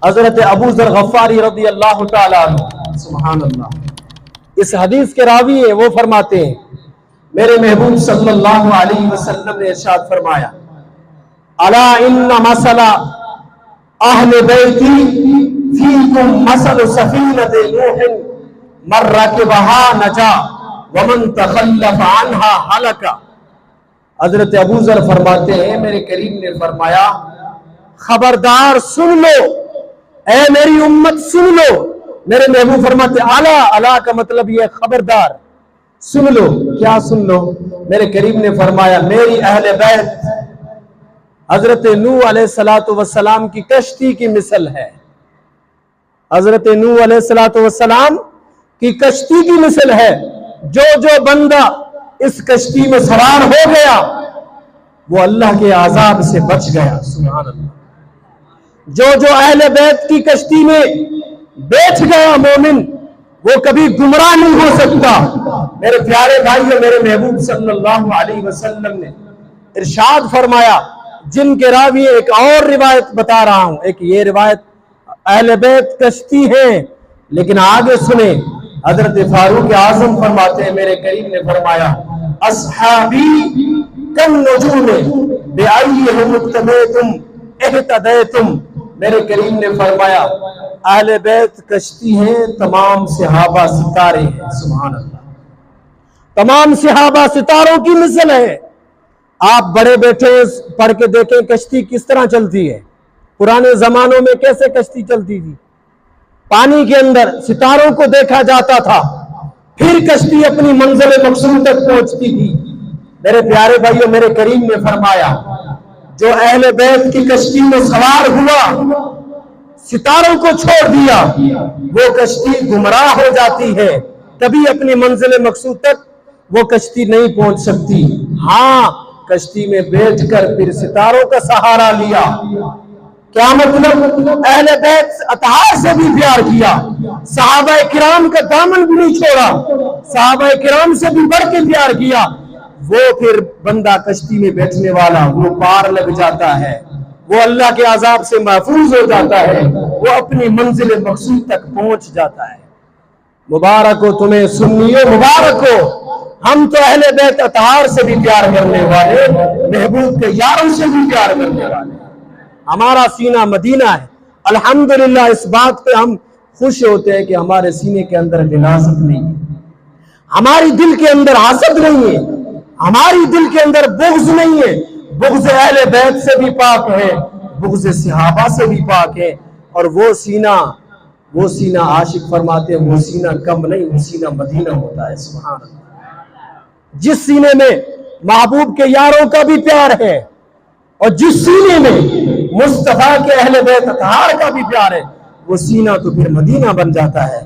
حضرت ابو ذر غفاری رضی اللہ تعالیٰ عنہ، سبحان اللہ، اس حدیث کے راوی ہیں، وہ فرماتے ہیں میرے محبوب صلی اللہ علیہ وسلم نے ارشاد فرمایا الا ان مثل اہل بیتی فیکم مثل سفینۃ نوح من رکبها نجا ومن تخلف عنها ہلک۔ حضرت ابو ذر فرماتے ہیں میرے کریم نے فرمایا خبردار سن لو اے میری امت سن لو۔ میرے محبوب فرماتے الا، الا کا مطلب یہ خبردار، سن لو۔ کیا سن لو؟ میرے کریم نے فرمایا میری اہل بیت حضرت نوح علیہ السلام کی کشتی کی مثل ہے۔ حضرت نوح علیہ السلام کی کشتی کی مثل ہے۔ جو بندہ اس کشتی میں سوار ہو گیا وہ اللہ کے عذاب سے بچ گیا، سبحان اللہ۔ جو اہل بیت کی کشتی میں بیٹھ گیا مومن وہ کبھی گمراہ نہیں ہو سکتا۔ میرے پیارے بھائیو، میرے محبوب صلی اللہ علیہ وسلم نے ارشاد فرمایا، جن کے راوی ایک اور روایت بتا رہا ہوں، ایک یہ روایت اہل بیت کشتی ہے، لیکن آگے سنیں حضرت فاروق اعظم فرماتے ہیں میرے کریم نے فرمایا اصحابی کالنجوم بأیہم اقتدیتم اہتدیتم۔ میرے کریم نے فرمایا اہل بیت کشتی ہیں، تمام صحابہ ستارے ہیں، سبحان اللہ۔ تمام صحابہ ستاروں کی مثل ہے۔ آپ بڑے بیٹھے پڑھ کے دیکھیں کشتی کس طرح چلتی ہے۔ پرانے زمانوں میں کیسے کشتی چلتی تھی؟ پانی کے اندر ستاروں کو دیکھا جاتا تھا، پھر کشتی اپنی منزل مقصود تک پہنچتی تھی۔ میرے پیارے بھائیو، میرے کریم نے فرمایا جو اہل بیت کی کشتی میں سوار ہوا، ستاروں کو چھوڑ دیا، وہ کشتی گمراہ ہو جاتی ہے، کبھی اپنی منزل مقصود تک وہ کشتی نہیں پہنچ سکتی۔ ہاں، کشتی میں بیٹھ کر پھر ستاروں کا سہارا لیا۔ کیا مطلب؟ اہل بیت اطہار سے بھی پیار کیا، صحابہ کرام کا دامن بھی نہیں چھوڑا، صحابہ کرام سے بھی بڑھ کے پیار کیا، وہ پھر بندہ کشتی میں بیٹھنے والا وہ پار لگ جاتا ہے، وہ اللہ کے عذاب سے محفوظ ہو جاتا ہے، وہ اپنی منزل مقصود تک پہنچ جاتا ہے۔ مبارک ہو تمہیں سنیو، مبارک ہو، ہم تو اہل بیت اطہار سے بھی پیار کرنے والے، محبوب کے یاروں سے بھی پیار کرنے والے، ہمارا سینہ مدینہ ہے۔ الحمدللہ اس بات پہ ہم خوش ہوتے ہیں کہ ہمارے سینے کے اندر غلاظت نہیں ہے، ہماری دل کے اندر حسد نہیں ہے، ہماری دل کے اندر بغض نہیں ہے۔ بغض اہل بیت سے بھی پاک ہے، بغض صحابہ سے بھی پاک ہے، اور وہ سینہ عاشق فرماتے ہیں وہ سینہ کم نہیں، وہ سینہ مدینہ ہوتا ہے، سبحان اللہ۔ جس سینے میں محبوب کے یاروں کا بھی پیار ہے اور جس سینے میں مصطفیٰ کے اہل بیت اطہار کا بھی پیار ہے، وہ سینہ تو پھر مدینہ بن جاتا ہے۔